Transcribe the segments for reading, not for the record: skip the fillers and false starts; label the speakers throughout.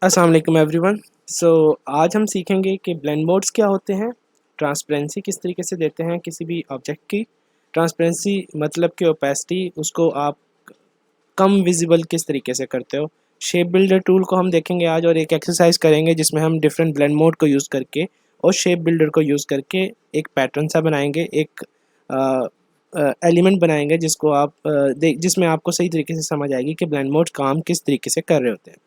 Speaker 1: अस्सलाम वालेकुम एवरीवन। सो आज हम सीखेंगे कि ब्लेंड मोड्स क्या होते हैं, ट्रांसपेरेंसी किस तरीके से देते हैं किसी भी ऑब्जेक्ट की। ट्रांसपेरेंसी मतलब कि ओपेसिटी, उसको आप कम विजिबल किस तरीके से करते हो। शेप बिल्डर टूल को हम देखेंगे आज और एक एक्सरसाइज करेंगे जिसमें हम डिफरेंट ब्लेंड मोड को यूज़ करके और शेप बिल्डर को यूज़ करके एक पैटर्न सा बनाएंगे, एक एलिमेंट बनाएंगे जिसको आप जिसमें आपको सही तरीके से समझ आएगी कि ब्लेंड मोड काम किस तरीके से कर रहे होते हैं।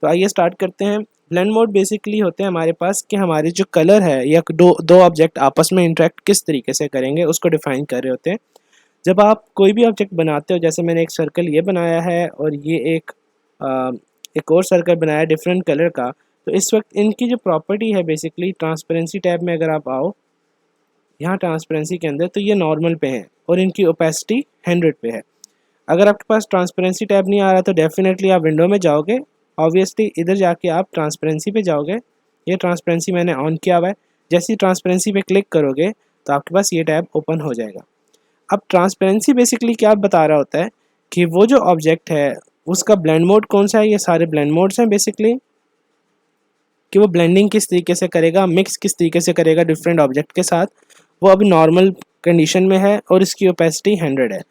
Speaker 1: तो आइए स्टार्ट करते हैं। ब्लेंड मोड बेसिकली होते हैं हमारे पास कि हमारे जो कलर है या दो दो ऑब्जेक्ट आपस में इंटरेक्ट किस तरीके से करेंगे उसको डिफाइन कर रहे होते हैं। जब आप कोई भी ऑब्जेक्ट बनाते हो, जैसे मैंने एक सर्कल ये बनाया है और ये आ, एक और सर्कल बनाया है डिफरेंट कलर का, तो इस वक्त इनकी जो प्रॉपर्टी है बेसिकली ट्रांसपेरेंसी टैब में अगर आप आओ यहाँ ट्रांसपेरेंसी के अंदर, तो ये नॉर्मल पे है और इनकी ओपेसिटी 100 पे है। अगर आपके पास ट्रांसपेरेंसी टैब नहीं आ रहा तो डेफिनेटली आप विंडो में जाओगे, ऑब्वियसली इधर जाके आप ट्रांसपेरेंसी पे जाओगे। ये ट्रांसपेरेंसी मैंने ऑन किया हुआ है। जैसे ही ट्रांसपेरेंसी पे क्लिक करोगे तो आपके पास ये टैब ओपन हो जाएगा। अब ट्रांसपेरेंसी बेसिकली क्या बता रहा होता है कि वो जो ऑब्जेक्ट है उसका ब्लेंड मोड कौन सा है। ये सारे ब्लेंड मोड्स हैं बेसिकली, कि वो ब्लेंडिंग किस तरीके से करेगा, मिक्स किस तरीके से करेगा डिफरेंट ऑब्जेक्ट के साथ। वो अभी नॉर्मल कंडीशन में है और इसकी ओपेसिटी 100 है।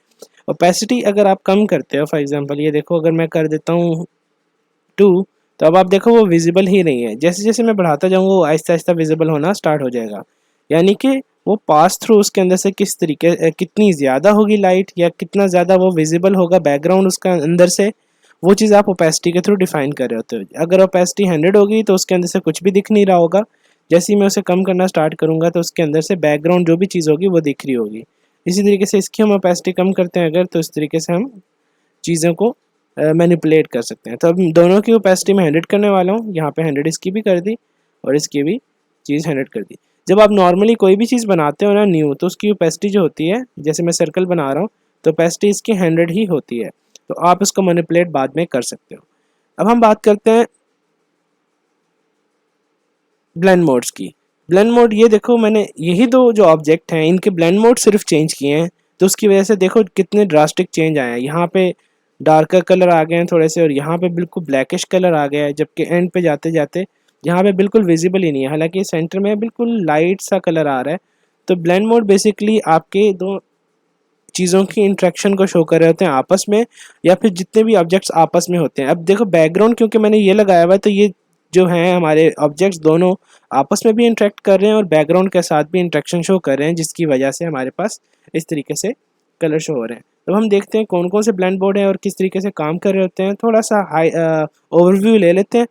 Speaker 1: ओपेसिटी अगर आप कम करते हो, फॉर एग्जांपल ये देखो, अगर मैं कर देता हूँ 2, तो अब आप देखो वो विजिबल ही नहीं है। जैसे जैसे मैं बढ़ाता जाऊँगा वो आहिस्ता आहिस्ता विजिबल होना स्टार्ट हो जाएगा। यानी कि वो पास थ्रू उसके अंदर से किस तरीके कितनी ज़्यादा होगी लाइट या कितना ज़्यादा वो विजिबल होगा बैकग्राउंड उसका अंदर से, वो चीज़ आप ओपेसिटी के थ्रू डिफाइन कर रहे होते हो। अगर ओपेसिटी 100 होगी तो उसके अंदर से कुछ भी दिख नहीं रहा होगा। जैसे ही मैं उसे कम करना स्टार्ट करूँगा तो उसके अंदर से बैकग्राउंड जो भी चीज़ होगी वो दिख रही होगी। इसी तरीके से इसकी हम ओपेसिटी कम करते हैं अगर, तो इस तरीके से हम चीज़ों को मैनिपुलेट कर सकते हैं। तो अब दोनों की ओपेसिटी मैं 100 करने वाला हूँ। यहाँ पे 100 इसकी भी कर दी और इसकी भी चीज़ 100 कर दी। जब आप नॉर्मली कोई भी चीज़ बनाते हो ना न्यू, तो उसकी ओपेसिटी जो होती है, जैसे मैं सर्कल बना रहा हूँ तो ओपेसिटी इसकी 100 ही होती है। तो आप इसको मैनिपुलेट बाद में कर सकते हो। अब हम बात करते हैं ब्लेंड मोड्स की। ब्लेंड मोड, ये देखो मैंने यही दो जो ऑब्जेक्ट हैं इनके ब्लेंड मोड सिर्फ चेंज किए हैं, तो उसकी वजह से देखो कितने ड्रास्टिक चेंज आए हैं। यहाँ पे डार्कर कलर आ गए हैं थोड़े से और यहाँ पे बिल्कुल ब्लैकिश कलर आ गया है, जबकि एंड पे जाते जाते यहाँ पे बिल्कुल विजिबल ही नहीं है, हालांकि सेंटर में बिल्कुल लाइट सा कलर आ रहा है। तो ब्लेंड मोड बेसिकली आपके दो चीज़ों की इंट्रैक्शन को शो कर रहे होते हैं आपस में, या फिर जितने भी ऑब्जेक्ट्स आपस में होते हैं। अब देखो बैकग्राउंड क्योंकि मैंने ये लगाया हुआ है, तो ये जो हैं हमारे ऑब्जेक्ट्स दोनों आपस में भी इंटरेक्ट कर रहे हैं और बैकग्राउंड के साथ भी इंटरेक्शन शो कर रहे हैं, जिसकी वजह से हमारे पास इस तरीके से कलर शो हो रहे हैं। तो हम देखते हैं कौन कौन से ब्लेंड बोर्ड हैं और किस तरीके से काम कर रहे होते हैं। थोड़ा सा हाई ओवरव्यू ले लेते हैं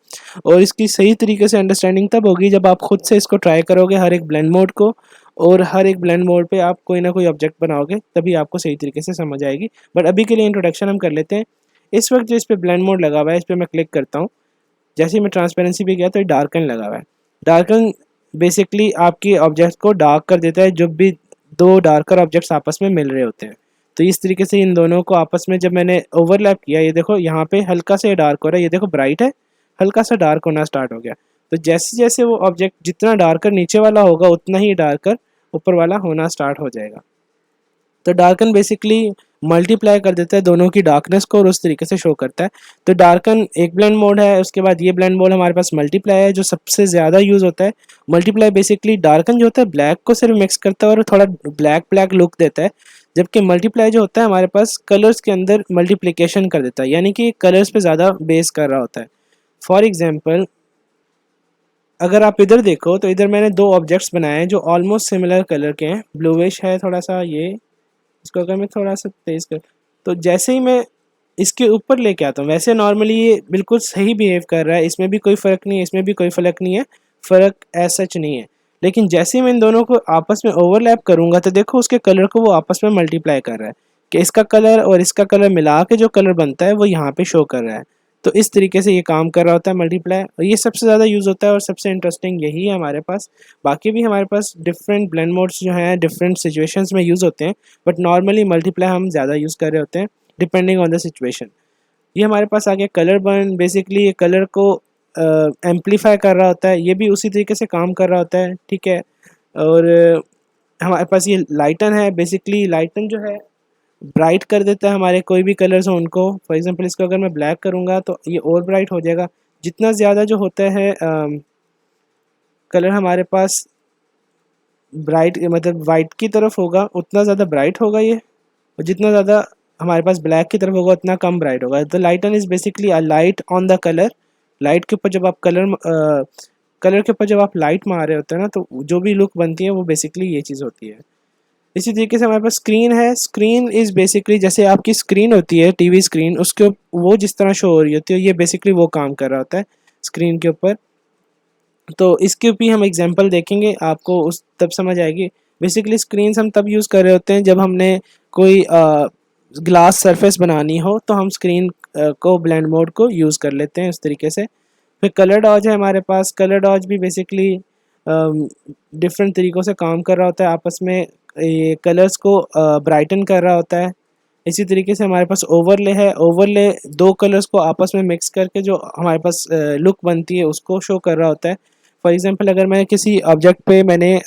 Speaker 1: और इसकी सही तरीके से अंडरस्टैंडिंग तब होगी जब आप खुद से इसको ट्राई करोगे हर एक ब्लेंड मोड को, और हर एक ब्लेंड मोड पे आप कोई ना कोई ऑब्जेक्ट बनाओगे, तभी आपको सही तरीके से समझ आएगी। बट अभी के लिए इंट्रोडक्शन हम कर लेते हैं। इस वक्त जो इस पर ब्लेंड मोड लगा हुआ है इस पर मैं क्लिक करता हूँ। जैसे ही मैं ट्रांसपेरेंसी पे गया तो डार्कन लगा हुआ है। डार्कन बेसिकली आपकी ऑब्जेक्ट को डार्क कर देता है जब भी दो डार्कर ऑब्जेक्ट्स आपस में मिल रहे होते हैं। तो इस तरीके से इन दोनों को आपस में जब मैंने ओवरलैप किया, ये देखो यहाँ पे हल्का से डार्क हो रहा है, ये देखो ब्राइट है, हल्का सा डार्क होना स्टार्ट हो गया। तो जैसे जैसे वो ऑब्जेक्ट जितना डार्कर नीचे वाला होगा उतना ही डार्कर ऊपर वाला होना स्टार्ट हो जाएगा। तो डार्कन बेसिकली मल्टीप्लाई कर देता है दोनों की डार्कनेस को और उस तरीके से शो करता है। तो डार्कन एक ब्लेंड मोड है। उसके बाद ये ब्लेंड मोड हमारे पास मल्टीप्लाई है जो सबसे ज़्यादा यूज़ होता है। मल्टीप्लाई बेसिकली डार्कन जो होता है ब्लैक को सिर्फ मिक्स करता है और थोड़ा ब्लैक ब्लैक लुक देता है, जबकि मल्टीप्लाई जो होता है हमारे पास कलर्स के अंदर मल्टीप्लिकेशन कर देता है, यानी कि कलर्स पे ज़्यादा बेस कर रहा होता है। फॉर एग्जाम्पल अगर आप इधर देखो तो इधर मैंने दो ऑब्जेक्ट्स बनाए हैं जो ऑलमोस्ट सिमिलर कलर के हैं। ब्लूइश है थोड़ा सा, ये इसको अगर मैं थोड़ा सा तेज़ कर, तो जैसे ही मैं इसके ऊपर लेके आता हूँ, वैसे नॉर्मली ये बिल्कुल सही बिहेव कर रहा है, इसमें भी कोई फ़र्क नहीं है, इसमें भी कोई फ़र्क नहीं है, फ़र्क एज सच नहीं है। लेकिन जैसे ही मैं इन दोनों को आपस में ओवरलैप करूँगा तो देखो उसके कलर को वो आपस में मल्टीप्लाई कर रहा है, कि इसका कलर और इसका कलर मिला के जो कलर बनता है वो यहाँ पे शो कर रहा है। तो इस तरीके से ये काम कर रहा होता है मल्टीप्लाई, और ये सबसे ज़्यादा यूज़ होता है और सबसे इंटरेस्टिंग यही है हमारे पास। बाकी भी हमारे पास डिफरेंट ब्लेंड मोड्स जो हैं डिफरेंट सिचुएशंस में यूज़ होते हैं, बट नॉर्मली मल्टीप्लाई हम ज़्यादा यूज़ कर रहे होते हैं डिपेंडिंग ऑन द सिचुएशन। ये हमारे पास आ गया कलर बर्न। बेसिकली ये कलर को एम्पलीफाई कर रहा होता है, ये भी उसी तरीके से काम कर रहा होता है, ठीक है। और हमारे पास ये लाइटन है। बेसिकली लाइटन जो है ब्राइट कर देता है हमारे कोई भी कलर्स हो उनको। फॉर एग्जांपल इसको अगर मैं ब्लैक करूँगा तो ये और ब्राइट हो जाएगा। जितना ज़्यादा जो होता है कलर हमारे पास ब्राइट मतलब वाइट की तरफ होगा उतना ज़्यादा ब्राइट होगा ये, और जितना ज़्यादा हमारे पास ब्लैक की तरफ होगा उतना कम ब्राइट होगा। The lighten is basically a light on the colour. Light के ऊपर जब आप कलर के ऊपर जब आप लाइट मार रहे होते हैं ना, तो जो भी लुक बनती है वो बेसिकली ये चीज़ होती है। इसी तरीके से हमारे पास स्क्रीन है। स्क्रीन इज़ बेसिकली जैसे आपकी स्क्रीन होती है टीवी स्क्रीन, उसके वो जिस तरह शो हो रही होती है, ये बेसिकली वो काम कर रहा होता है स्क्रीन के ऊपर। तो इसके भी हम एग्जांपल देखेंगे, आपको उस तब समझ आएगी। बेसिकली स्क्रीन्स हम तब यूज़ कर रहे होते हैं जब हमने कोई ग्लास सरफेस बनानी हो, तो हम स्क्रीन को ब्लेंड मोड को यूज़ कर लेते हैं उस तरीके से। फिर कलर डॉज है हमारे पास। कलर डॉज भी बेसिकली डिफरेंट तरीक़ों से काम कर रहा होता है, आपस में ये कलर्स को ब्राइटन कर रहा होता है। इसी तरीके से हमारे पास ओवरले है। ओवरले दो कलर्स को आपस में मिक्स करके जो हमारे पास लुक बनती है उसको शो कर रहा होता है। फॉर एग्जांपल अगर मैं किसी ऑब्जेक्ट पे मैंने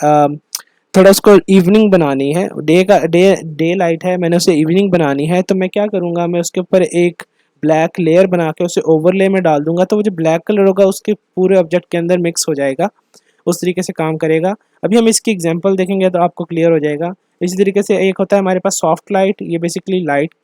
Speaker 1: थोड़ा उसको इवनिंग बनानी है, डे लाइट है, मैंने उसे इवनिंग बनानी है, तो मैं क्या करूँगा, मैं उसके ऊपर एक ब्लैक लेयर बना के उसे ओवरले में डाल दूंगा, तो वो जो ब्लैक कलर होगा उसके पूरे ऑब्जेक्ट के अंदर मिक्स हो जाएगा, उस तरीके से काम करेगा। अभी हम इसकी एग्जांपल देखेंगे तो आपको क्लियर हो जाएगा। इसी तरीके से एक होता है हमारे पास सॉफ्ट लाइट। ये बेसिकली लाइट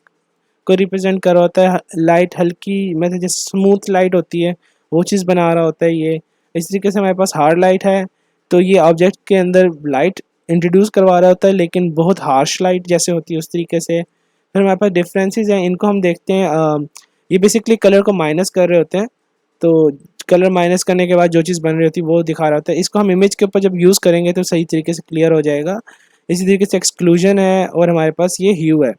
Speaker 1: को रिप्रेजेंट कर रहा होता है। लाइट हल्की मतलब जैसे स्मूथ लाइट होती है वो चीज़ बना रहा होता है ये। इस तरीके से हमारे पास हार्ड लाइट है, तो ये ऑब्जेक्ट के अंदर लाइट इंट्रोड्यूस करवा रहा होता है, लेकिन बहुत हार्श लाइट जैसे होती है उस तरीके से। फिर हमारे पास डिफरेंसेस हैं, इनको हम देखते हैं। ये बेसिकली कलर को माइनस कर रहे होते हैं, तो कलर माइनस करने के बाद जो चीज़ बन रही होती है वो दिखा रहा होता है। इसको हम इमेज के ऊपर जब यूज़ करेंगे तो सही तरीके से क्लियर हो जाएगा। इसी तरीके से एक्सक्लूजन है, और हमारे पास ये ह्यू है।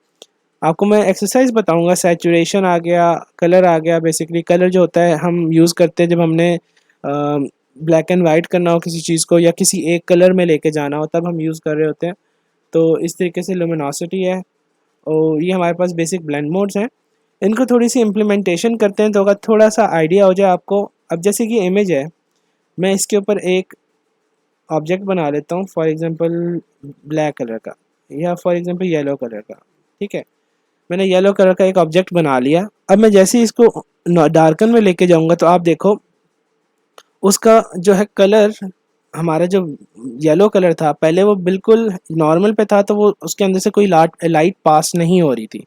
Speaker 1: आपको मैं एक्सरसाइज बताऊंगा। सैचुरेशन आ गया, कलर आ गया। बेसिकली कलर जो होता है हम यूज़ करते हैं जब हमने ब्लैक एंड वाइट करना हो किसी चीज़ को, या किसी एक कलर में लेके जाना हो, तब हम यूज़ कर रहे होते हैं। तो इस तरीके से लुमिनोसिटी है, और ये हमारे पास बेसिक ब्लेंड मोड्स हैं। इनको थोड़ी सी इम्प्लीमेंटेशन करते हैं तो अगर थोड़ा सा आइडिया हो जाए आपको। अब जैसे कि इमेज है, मैं इसके ऊपर एक ऑब्जेक्ट बना लेता हूँ, फॉर एग्जांपल ब्लैक कलर का, या फॉर एग्जांपल येलो कलर का। ठीक है, मैंने येलो कलर का एक ऑब्जेक्ट बना लिया। अब मैं जैसे ही इसको डार्कन में लेके जाऊंगा तो आप देखो उसका जो है कलर, हमारा जो येलो कलर था पहले वो बिल्कुल नॉर्मल पे था, तो वो उसके अंदर से कोई लाइट पास नहीं हो रही थी।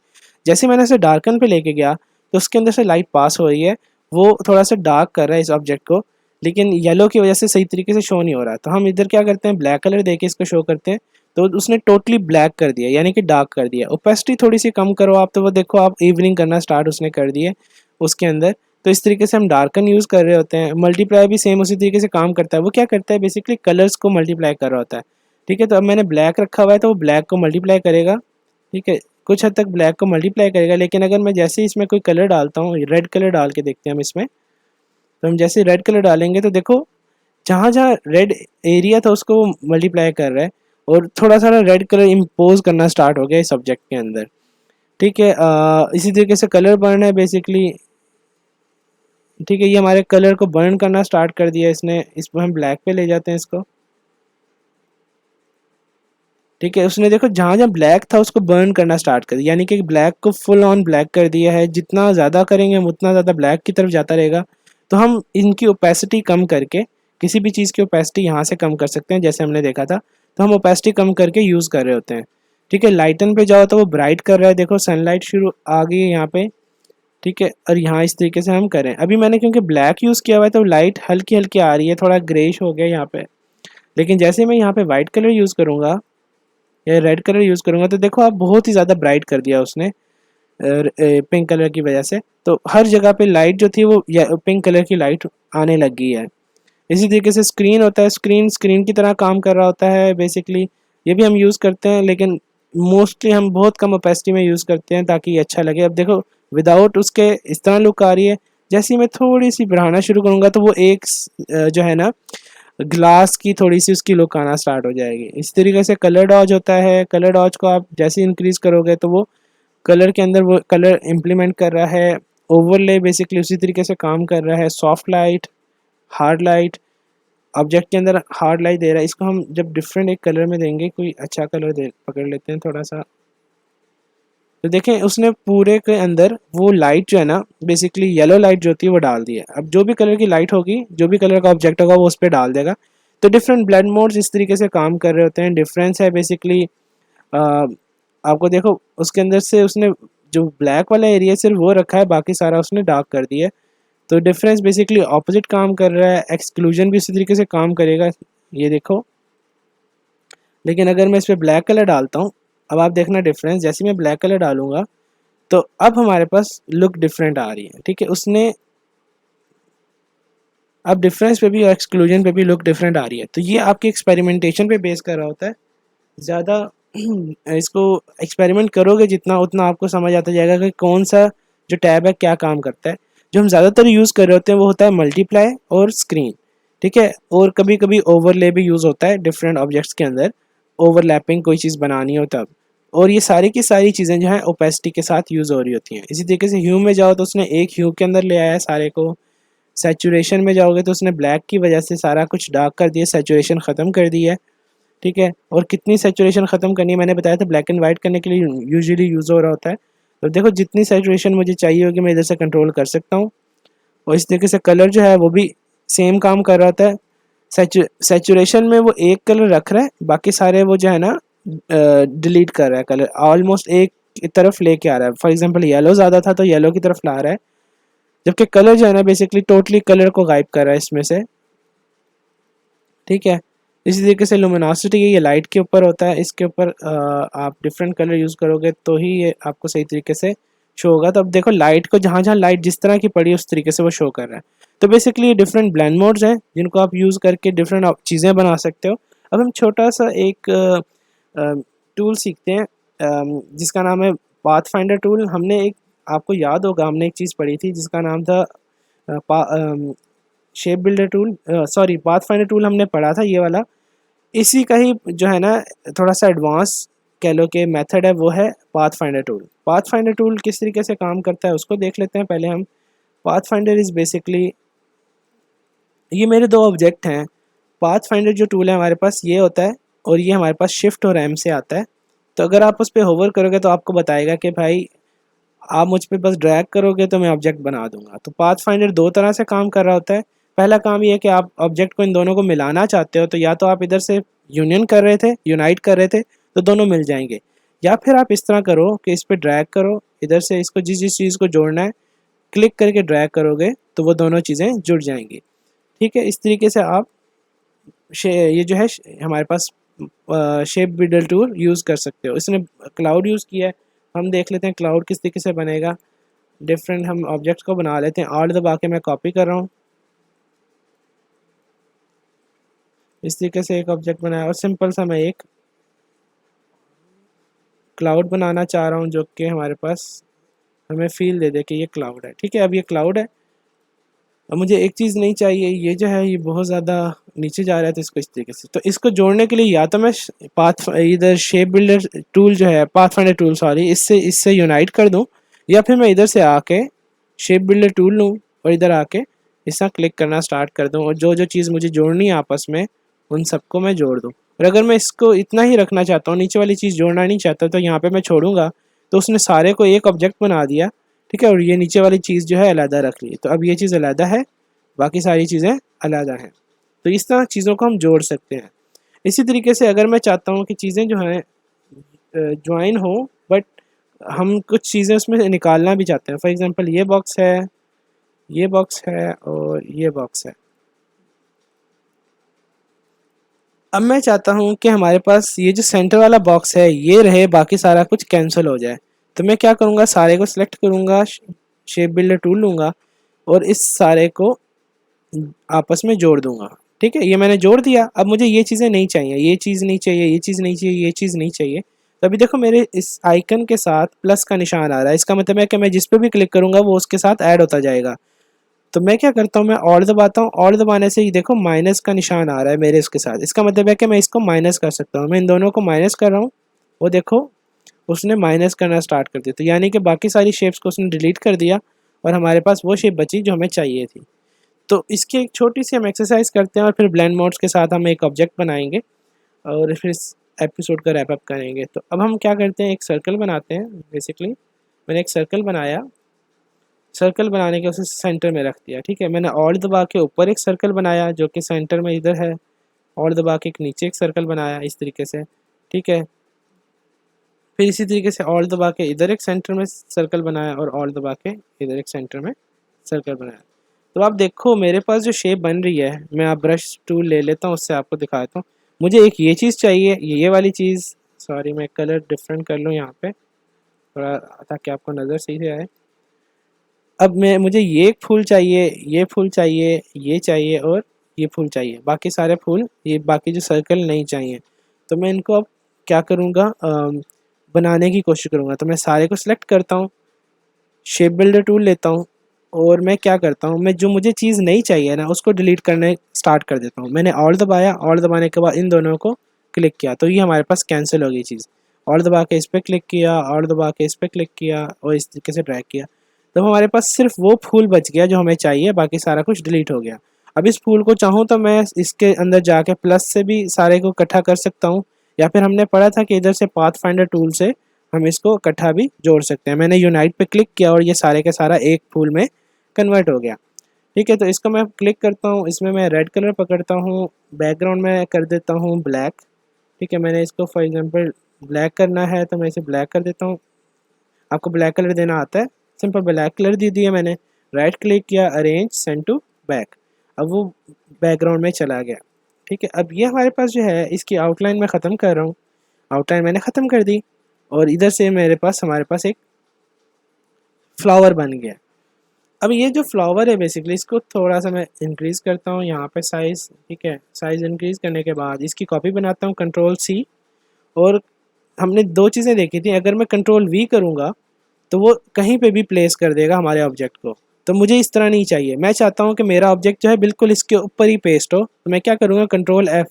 Speaker 1: जैसे मैंने इसे डार्कन पे लेके गया तो उसके अंदर से लाइट पास हो रही है, वो थोड़ा सा डार्क कर रहा है इस ऑब्जेक्ट को, लेकिन येलो की वजह से सही तरीके से शो नहीं हो रहा है। तो हम इधर क्या करते हैं, ब्लैक कलर देके इसको शो करते हैं, तो उसने टोटली ब्लैक कर दिया, यानी कि डार्क कर दिया। ओपेसिटी थोड़ी सी कम करो आप, तो वो देखो आप इवनिंग करना स्टार्ट उसने कर दिए उसके अंदर। तो इस तरीके से हम डार्कन यूज़ कर रहे होते हैं। मल्टीप्लाई भी सेम उसी तरीके से काम करता है। वो क्या करता है, बेसिकली कलर्स को मल्टीप्लाई कर रहा होता है। ठीक है, तो अब मैंने ब्लैक रखा हुआ है तो वो ब्लैक को मल्टीप्लाई करेगा। ठीक है, कुछ हद तक ब्लैक को मल्टीप्लाई करेगा, लेकिन अगर मैं जैसे ही इसमें कोई कलर डालता हूँ, रेड कलर डाल के देखते हैं हम इसमें, तो हम जैसे रेड कलर डालेंगे तो देखो जहाँ जहाँ रेड एरिया था उसको वो मल्टीप्लाई कर रहा है, और थोड़ा सा रेड कलर इम्पोज करना स्टार्ट हो गया इस सब्जेक्ट के अंदर। ठीक है, इसी तरीके से कलर बर्न है बेसिकली। ठीक है, ये हमारे कलर को बर्न करना स्टार्ट कर दिया इसने। इसको हम ब्लैक पे ले जाते हैं इसको। ठीक है, उसने देखो जहाँ जहाँ ब्लैक था उसको बर्न करना स्टार्ट कर दिया, यानी कि ब्लैक को फुल ऑन ब्लैक कर दिया है। जितना ज़्यादा करेंगे हम उतना ज़्यादा ब्लैक की तरफ जाता रहेगा। तो हम इनकी ओपेसिटी कम करके, किसी भी चीज़ की ओपेसिटी यहाँ से कम कर सकते हैं, जैसे हमने देखा था। तो हम ओपेसिटी कम करके यूज़ कर रहे होते हैं। ठीक है, लाइटन पे जाओ तो वो ब्राइट कर रहा है, देखो सनलाइट शुरू आ गई है यहाँ पे। ठीक है, और यहाँ इस तरीके से हम करें। अभी मैंने क्योंकि ब्लैक यूज़ किया हुआ है तो लाइट हल्की हल्की आ रही है, थोड़ा ग्रेइश हो गया यहाँ पे। लेकिन जैसे मैं यहाँ पे वाइट कलर यूज़ करूँगा या रेड कलर यूज़ करूँगा तो देखो आप बहुत ही ज़्यादा ब्राइट कर दिया उसने पिंक कलर की वजह से। तो हर जगह पे लाइट जो थी वो पिंक कलर की लाइट आने लग गई है। इसी तरीके से स्क्रीन होता है, स्क्रीन स्क्रीन की तरह काम कर रहा होता है बेसिकली। ये भी हम यूज़ करते हैं, लेकिन मोस्टली हम बहुत कम ओपेसिटी में यूज़ करते हैं ताकि ये अच्छा लगे। अब देखो विदाउट उसके इस तरह लुक आ रही है। जैसे ही मैं थोड़ी सी बढ़ाना शुरू करूँगा तो वो एक जो है ना ग्लास की थोड़ी सी उसकी लुक आना स्टार्ट हो जाएगी। इस तरीके से कलर डॉज होता है। कलर डॉज को आप जैसे इंक्रीज़ करोगे तो वो कलर के अंदर वो कलर इम्प्लीमेंट कर रहा है। ओवरले बेसिकली उसी तरीके से काम कर रहा है। Soft light, hard light, object के अंदर हार्ड लाइट दे रहा है। इसको हम जब डिफरेंट एक कलर में देंगे, कोई अच्छा कलर दे पकड़ लेते हैं थोड़ा सा, तो देखें उसने पूरे के अंदर वो लाइट जो है ना बेसिकली येलो लाइट जो होती है वो डाल दी है। अब जो भी कलर की लाइट होगी, जो भी कलर का ऑब्जेक्ट होगा वो उस पर डाल देगा। तो डिफरेंट ब्लेंड मोड्स इस तरीके से काम कर रहे होते हैं। डिफरेंस है बेसिकली आपको देखो उसके अंदर से उसने जो ब्लैक वाला एरिया सिर्फ वो रखा है, बाकी सारा उसने डार्क कर दिया है। तो डिफरेंस बेसिकली ऑपोजिट काम कर रहा है। एक्सक्लूजन भी इसी तरीके से काम करेगा, ये देखो। लेकिन अगर मैं इस पर ब्लैक कलर डालता हूँ, अब आप देखना डिफरेंस, जैसे मैं ब्लैक कलर डालूंगा तो अब हमारे पास लुक डिफरेंट आ रही है। ठीक है, उसने अब डिफरेंस पे भी और एक्सक्लूजन पे भी लुक डिफरेंट आ रही है। तो ये आपके एक्सपेरिमेंटेशन पे बेस कर रहा होता है। ज़्यादा इसको एक्सपेरिमेंट करोगे जितना, उतना आपको समझ आता जाएगा कि कौन सा जो टैब है क्या काम करता है। जो हम ज़्यादातर यूज़ कर रहे होते हैं वो होता है मल्टीप्लाई और स्क्रीन। ठीक है, और कभी कभी ओवरले भी यूज़ होता है डिफरेंट ऑब्जेक्ट्स के अंदर, ओवरलैपिंग कोई चीज़ बनानी हो तब। और ये सारी की सारी चीज़ें जो हैं ओपेसिटी के साथ यूज़ हो रही होती हैं। इसी तरीके से ह्यू में जाओ तो उसने एक ह्यू के अंदर ले आया है सारे को। सैचुरेशन में जाओगे तो उसने ब्लैक की वजह से सारा कुछ डार्क कर दिया, सैचुरेशन ख़त्म कर दी है। ठीक है, और कितनी सैचुरेशन ख़त्म करनी है मैंने बताया था, ब्लैक एंड वाइट करने के लिए यूजुअली यूज़ हो रहा होता है। तो देखो जितनी सैचुरेशन मुझे चाहिए होगी मैं इधर से कंट्रोल कर सकता हूँ। और इस तरीके से कलर जो है वो भी सेम काम कर रहा होता है। सैचुरेशन में वो एक कलर रख रहा है, बाकी सारे वो जो है ना डिलीट कर रहा है कलर, ऑलमोस्ट एक तरफ लेके आ रहा है। फॉर एग्जांपल येलो ज़्यादा था तो येलो की तरफ ला रहा है, जबकि कलर जो है ना बेसिकली टोटली कलर को गायब कर रहा है इसमें से। ठीक है, इसी तरीके से लुमिनोसिटी ये लाइट के ऊपर होता है, इसके ऊपर आप डिफरेंट कलर यूज़ करोगे तो ही ये आपको सही तरीके से शो होगा। तो अब देखो लाइट को जहाँ जहाँ लाइट जिस तरह की पड़ी उस तरीके से वो शो कर रहा है। तो बेसिकली ये डिफरेंट ब्लेंड मोड्स हैं जिनको आप यूज़ करके डिफरेंट चीज़ें बना सकते हो। अब हम छोटा सा एक टूल सीखते हैं जिसका नाम है पाथ फाइंडर टूल। हमने एक, आपको याद होगा हमने एक चीज़ पढ़ी थी जिसका नाम था shape builder tool, sorry path finder tool हमने पढ़ा था ये वाला। इसी का ही जो है ना थोड़ा सा एडवांस कह लो कि मेथड है, वो है path finder tool. Path finder tool किस तरीके से काम करता है उसको देख लेते हैं पहले हम। पाथ फाइंडर इज़ बेसिकली, ये मेरे दो ऑब्जेक्ट हैं। पाथ फाइंडर जो टूल है हमारे पास ये होता है, और ये हमारे पास शिफ्ट और एम से आता है। तो अगर आप उस पर होवर करोगे तो आपको बताएगा कि भाई आप मुझ पे बस ड्रैग करोगे तो मैं ऑब्जेक्ट बना दूंगा। तो पाथ फाइंडर दो तरह से काम कर रहा होता है। पहला काम ये है कि आप ऑब्जेक्ट को इन दोनों को मिलाना चाहते हो, तो या तो आप इधर से यूनियन कर रहे थे, यूनाइट कर रहे थे तो दोनों मिल जाएंगे, या फिर आप इस तरह करो कि इस पर ड्रैग करो, इधर से इसको जिस जिस चीज़ को जोड़ना है क्लिक करके ड्रैग करोगे तो वो दोनों चीज़ें जुड़ जाएंगी। ठीक है, इस तरीके से आप ये जो है हमारे पास शेप बिल्डर टूल यूज़ कर सकते हो। इसने क्लाउड यूज़ किया है, हम देख लेते हैं क्लाउड किस तरीके से बनेगा। डिफरेंट हम ऑब्जेक्ट्स को बना लेते हैं, ऑल्ट दबा के मैं कॉपी कर रहा हूँ। इस तरीके से एक ऑब्जेक्ट बनाया, और सिंपल सा मैं एक क्लाउड बनाना चाह रहा हूँ जो कि हमारे पास हमें फील दे दे कि ये क्लाउड है। ठीक है, अब ये क्लाउड है। अब मुझे एक चीज़ नहीं चाहिए, ये जो है ये बहुत ज़्यादा नीचे जा रहा है, तो इसको इस तरीके से, तो इसको जोड़ने के लिए या तो मैं पाथ इधर शेप बिल्डर टूल जो है, पाथ फाइंडर टूल सॉरी, इससे इससे यूनाइट कर दूँ, या फिर मैं इधर से आके शेप बिल्डर टूल लूँ और इधर आके इस तरह क्लिक करना स्टार्ट कर दूँ, और जो जो चीज़ मुझे जोड़नी है आपस में उन सबको मैं जोड़ दूँ। और अगर मैं इसको इतना ही रखना चाहता हूँ, नीचे वाली चीज़ जोड़ना नहीं चाहता, तो यहाँ पे मैं छोड़ूंगा तो उसने सारे को एक ऑब्जेक्ट बना दिया। ठीक है, और ये नीचे वाली चीज़ जो है अलहदा रख ली, तो अब ये चीज़ अलहदा है, बाकी सारी चीज़ें अलहदा हैं। तो इस तरह चीज़ों को हम जोड़ सकते हैं। इसी तरीके से अगर मैं चाहता हूँ कि चीज़ें जो हैं ज्वाइन हो, बट हम कुछ चीज़ें उसमें से निकालना भी चाहते हैं। फॉर एग्जांपल ये बॉक्स है, ये बॉक्स है और ये बॉक्स है। अब मैं चाहता हूँ कि हमारे पास ये जो सेंटर वाला बॉक्स है ये रहे, बाकी सारा कुछ कैंसिल हो जाए। तो मैं क्या करूँगा, सारे को सिलेक्ट करूँगा, शेप बिल्डर टूल लूँगा और इस सारे को आपस में जोड़ दूँगा। ठीक है, ये मैंने जोड़ दिया। अब मुझे ये चीज़ें नहीं चाहिए, ये चीज़ नहीं चाहिए, ये चीज़ नहीं चाहिए, ये चीज़ नहीं चाहिए। तो अभी देखो मेरे इस आइकन के साथ प्लस का निशान आ रहा है, इसका मतलब है कि मैं जिस पे भी क्लिक करूँगा वो उसके साथ ऐड होता जाएगा। तो मैं क्या करता हूँ, मैं ऑल्ट दबाता हूँ, ऑल्ट दबाने से ही देखो माइनस का निशान आ रहा है मेरे इसके साथ, इसका मतलब है कि मैं इसको माइनस कर सकता हूँ। मैं इन दोनों को माइनस कर रहा हूँ, वो देखो उसने माइनस करना स्टार्ट कर दिया, तो यानी कि बाकी सारी शेप्स को उसने डिलीट कर दिया और हमारे पास वो शेप बची जो हमें चाहिए थी। तो इसकी एक छोटी सी हम एक्सरसाइज करते हैं और फिर ब्लेंड मोड्स के साथ हम एक ऑब्जेक्ट बनाएंगे और फिर एपिसोड का रैप अप करेंगे। तो अब हम क्या करते हैं, एक सर्कल बनाते हैं। बेसिकली मैंने एक सर्कल बनाया, सर्कल बनाने के उसे सेंटर में रख दिया। ठीक है, मैंने ऑल्ट दबा के ऊपर एक सर्कल बनाया जो कि सेंटर में इधर है, ऑल्ट दबा के एक नीचे एक सर्कल बनाया इस तरीके से। ठीक है, फिर इसी तरीके से ऑल्ट दबा के इधर एक सेंटर में सर्कल बनाया और ऑल्ट दबा के इधर एक सेंटर में सर्कल बनाया। तो आप देखो मेरे पास जो शेप बन रही है, मैं आप ब्रश टूल ले लेता हूँ, उससे आपको दिखाता हूँ। मुझे एक ये चीज़ चाहिए, ये वाली चीज़, सॉरी मैं कलर डिफरेंट कर लूँ यहाँ पे थोड़ा ताकि आपको नज़र सही से आए। अब मैं मुझे ये फूल चाहिए, ये फूल चाहिए, ये चाहिए और ये फूल चाहिए, बाकी सारे फूल, ये बाकी जो सर्कल नहीं चाहिए। तो मैं इनको अब क्या करूँगा, बनाने की कोशिश करूँगा। तो मैं सारे को सिलेक्ट करता हूँ, शेप बिल्डर टूल लेता हूँ और मैं क्या करता हूँ, मैं जो मुझे चीज़ नहीं चाहिए ना उसको डिलीट करने स्टार्ट कर देता हूँ। मैंने ऑल्ट दबाया, ऑल्ट दबाने के बाद इन दोनों को क्लिक किया तो ये हमारे पास कैंसिल हो गई चीज़। ऑल्ट दबा के इस पर क्लिक किया, ऑल्ट दबा के इस पर क्लिक किया और इस तरीके से ड्रैग किया, तो हमारे पास सिर्फ वो फूल बच गया जो हमें चाहिए, बाकी सारा कुछ डिलीट हो गया। अब इस फूल को चाहूँ तो मैं इसके अंदर जाके प्लस से भी सारे को इकट्ठा कर सकता हूँ, या फिर हमने पढ़ा था कि इधर से पाथ फाइंडर टूल से हम इसको इकट्ठा भी जोड़ सकते हैं। मैंने यूनाइट पे क्लिक किया और ये सारे के सारा एक फूल में कन्वर्ट हो गया। ठीक है, तो इसको मैं क्लिक करता हूँ, इसमें मैं रेड कलर पकड़ता हूँ, बैकग्राउंड में कर देता हूँ ब्लैक। ठीक है, मैंने इसको फॉर एग्जांपल ब्लैक करना है तो मैं इसे ब्लैक कर देता हूँ। आपको ब्लैक कलर देना आता है, सिंपल ब्लैक कलर दे दिया मैंने, राइट क्लिक किया, अरेंज सेंड टू बैक, अब वो बैकग्राउंड में चला गया। ठीक है, अब ये हमारे पास जो है इसकी आउटलाइन मैं ख़त्म कर रहा हूँ, आउटलाइन मैंने ख़त्म कर दी और इधर से मेरे पास हमारे पास एक फ्लावर बन गया। अब ये जो फ्लावर है बेसिकली इसको थोड़ा सा मैं इंक्रीज़ करता हूँ यहाँ पे साइज़। ठीक है, साइज़ इंक्रीज़ करने के बाद इसकी कॉपी बनाता हूँ, कंट्रोल सी। और हमने दो चीज़ें देखी थी, अगर मैं कंट्रोल वी करूँगा तो वो कहीं पे भी प्लेस कर देगा हमारे ऑब्जेक्ट को। तो मुझे इस तरह नहीं चाहिए, मैं चाहता हूँ कि मेरा ऑब्जेक्ट जो है बिल्कुल इसके ऊपर ही पेस्ट हो। तो मैं क्या करूँगा, कंट्रोल एफ़।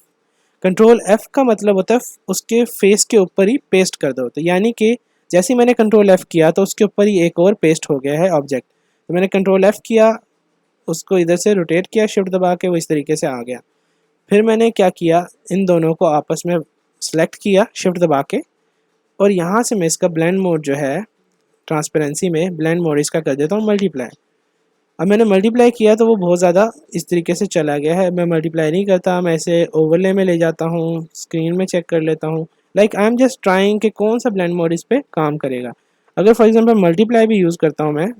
Speaker 1: कंट्रोल एफ़ का मतलब होता है उसके फेस के ऊपर ही पेस्ट कर दो। तो यानी कि जैसे ही मैंने कंट्रोल एफ़ किया तो उसके ऊपर ही एक और पेस्ट हो गया है ऑब्जेक्ट। तो मैंने कंट्रोल एफ़ किया, उसको इधर से रोटेट किया शिफ्ट दबा के, वो इस तरीके से आ गया। फिर मैंने क्या किया, इन दोनों को आपस में सेलेक्ट किया शिफ्ट दबा के और यहाँ से मैं इसका ब्लेंड मोड जो है, ट्रांसपेरेंसी में ब्लेंड मोड इसका कर देता हूँ मल्टीप्लाई। अब मैंने मल्टीप्लाई किया तो वो बहुत ज़्यादा इस तरीके से चला गया है। मैं मल्टीप्लाई नहीं करता, मैं इसे ओवरले में ले जाता हूँ, स्क्रीन में चेक कर लेता हूँ। Like I am just trying कि कौन सा ब्लेंड मोड इस पर काम करेगा। अगर फॉर एग्जांपल मल्टीप्लाई भी यूज़ करता हूँ मैं,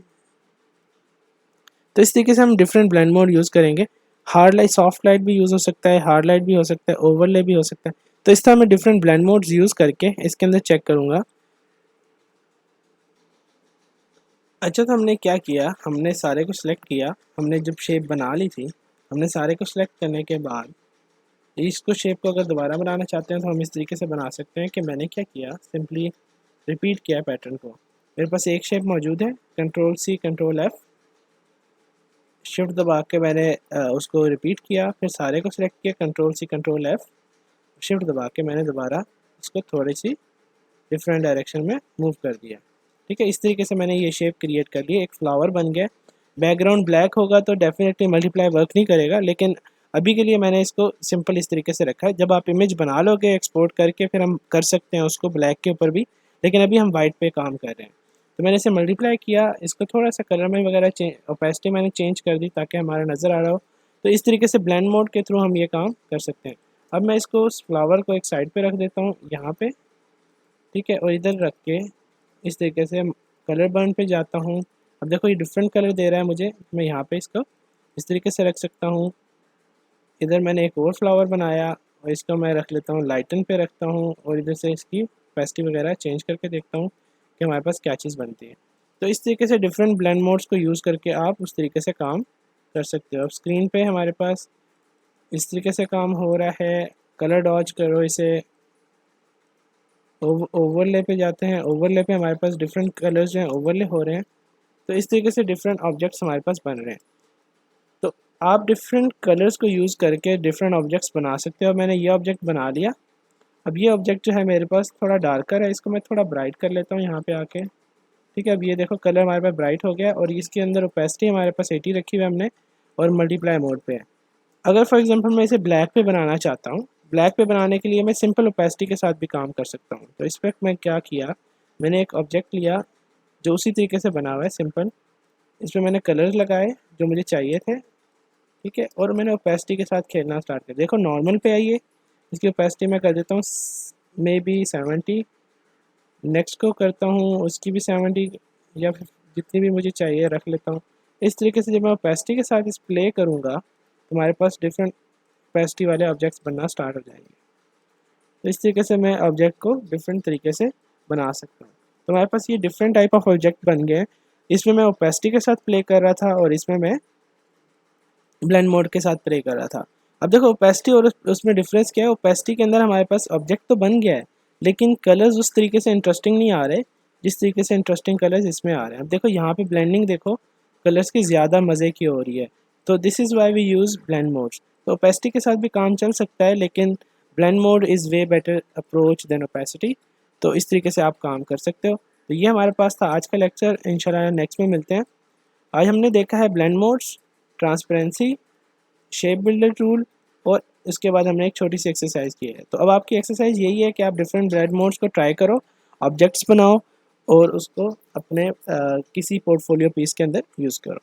Speaker 1: तो इस तरीके से हम डिफरेंट ब्लेंड मोड यूज़ करेंगे। हार्ड लाइट, सॉफ्ट लाइट भी यूज़ हो सकता है, हार्ड लाइट भी हो सकता है, ओवरले भी हो सकता है। तो इस तरह मैं डिफरेंट ब्लेंड मोड्स यूज़ करके इसके अंदर चेक करूँगा। अच्छा, तो हमने क्या किया, हमने सारे को सिलेक्ट किया, हमने जब शेप बना ली थी, हमने सारे को सिलेक्ट करने के बाद इसको शेप को अगर दोबारा बनाना चाहते हैं तो हम इस तरीके से बना सकते हैं कि मैंने क्या किया, सिंपली रिपीट किया पैटर्न को। मेरे पास एक शेप मौजूद है, control C control F shift दबा के मैंने उसको रिपीट किया, फिर सारे को सिलेक्ट किया, control C control F shift दबा के मैंने दोबारा इसको थोड़ी सी डिफरेंट डायरेक्शन में मूव कर दिया। ठीक है, इस तरीके से मैंने ये शेप क्रिएट कर ली, एक फ्लावर बन गया। बैकग्राउंड ब्लैक होगा तो डेफिनेटली मल्टीप्लाई वर्क नहीं करेगा, लेकिन अभी के लिए मैंने इसको सिंपल इस तरीके से रखा है। जब आप इमेज बना लोगे एक्सपोर्ट करके फिर हम कर सकते हैं उसको ब्लैक के ऊपर भी, लेकिन अभी हम वाइट पे काम कर रहे हैं। तो मैंने इसे मल्टीप्लाई किया, इसको थोड़ा सा कलर में वगैरह ओपेसिटी मैंने चेंज कर दी ताकि हमारा नज़र आ रहा हो। तो इस तरीके से ब्लेंड मोड के थ्रू हम ये काम कर सकते हैं। अब मैं इसको उस फ्लावर को एक साइड पे रख देता हूँ यहाँ पे। ठीक है, और इधर रख के इस तरीके से कलर बर्न पे जाता हूँ। अब देखो ये डिफरेंट कलर दे रहा है मुझे, मैं यहाँ पे इसको इस तरीके से रख सकता हूँ। इधर मैंने एक और फ्लावर बनाया और इसको मैं रख लेता हूँ, लाइटन पे रखता हूँ और इधर से इसकी ओपेसिटी वगैरह चेंज करके देखता हूँ कि हमारे पास क्या चीज़ बनती है। तो इस तरीके से डिफरेंट ब्लेंड मोड्स को यूज़ करके आप उस तरीके से काम कर सकते हो। अब स्क्रीन पे हमारे पास इस तरीके से काम हो रहा है। कलर डॉज करो इसे, ओवरले पे जाते हैं, ओवरले पे हमारे पास डिफरेंट कलर्स जो हैं ओवरले हो रहे हैं। तो इस तरीके से डिफरेंट ऑब्जेक्ट्स हमारे पास बन रहे हैं। तो आप डिफरेंट कलर्स को यूज़ करके डिफरेंट ऑब्जेक्ट्स बना सकते हो। मैंने ये ऑब्जेक्ट बना लिया। अब ये ऑब्जेक्ट जो है मेरे पास थोड़ा डार्कर है, इसको मैं थोड़ा ब्राइट कर लेता हूँ यहाँ पे आके। ठीक है, अब ये देखो कलर हमारे पास ब्राइट हो गया और इसके अंदर ओपेसिटी हमारे पास 80 रखी हुई है हमने और मल्टीप्लाई मोड पे है। अगर फॉर एग्जांपल मैं इसे ब्लैक पे बनाना चाहता हूँ, ब्लैक पे बनाने के लिए मैं सिंपल ओपेसिटी के साथ भी काम कर सकता हूँ। तो इस पर मैं क्या किया, मैंने एक ऑब्जेक्ट लिया जो उसी तरीके से बना हुआ है सिंपल, इसमें मैंने कलर्स लगाए जो मुझे चाहिए थे, ठीक है, और मैंने ओपेसिटी के साथ खेलना स्टार्ट कर। देखो नॉर्मल पे आइए, इसकी ओपेसिटी मैं कर देता हूँ मे बी 70, नेक्स्ट को करता हूँ उसकी भी 70 या फिर जितनी भी मुझे चाहिए रख लेता हूँ। इस तरीके से जब मैं ओपेसिटी के साथ इस प्ले करूँगा तो हमारे पास डिफरेंट ओपेसिटी वाले ऑब्जेक्ट्स बनना स्टार्ट हो जाएंगे। तो इस तरीके से मैं ऑब्जेक्ट को डिफरेंट तरीके से बना सकता हूँ। तो हमारे पास ये डिफरेंट टाइप ऑफ ऑब्जेक्ट बन गए। इसमें मैं ओपेसिटी के साथ प्ले कर रहा था और इसमें मैं ब्लेंड मोड के साथ प्ले कर रहा था। अब देखो ओपेसिटी और उसमें डिफरेंस क्या है, ओपेसिटी के अंदर हमारे पास ऑब्जेक्ट तो बन गया है लेकिन कलर्स उस तरीके से इंटरेस्टिंग नहीं आ रहे जिस तरीके से इंटरेस्टिंग कलर्स इसमें आ रहे हैं। अब देखो यहाँ पे ब्लेंडिंग देखो कलर्स की ज़्यादा मज़े की हो रही है। तो this is why we use blend modes. तो ओपेसिटी के साथ भी काम चल सकता है लेकिन blend mode is way better approach than opacity. तो इस तरीके से आप काम कर सकते हो। तो ये हमारे पास था आज का लेक्चर, इंशाल्लाह नेक्स्ट में मिलते हैं। आज हमने देखा है blend modes, transparency, shape builder tool और इसके बाद हमने एक छोटी सी एक्सरसाइज की है। तो अब आपकी एक्सरसाइज यही है कि आप डिफरेंट ब्लेंड मोड्स को ट्राई करो, ऑब्जेक्ट्स बनाओ और उसको अपने किसी पोर्टफोलियो पीस के अंदर यूज़ करो।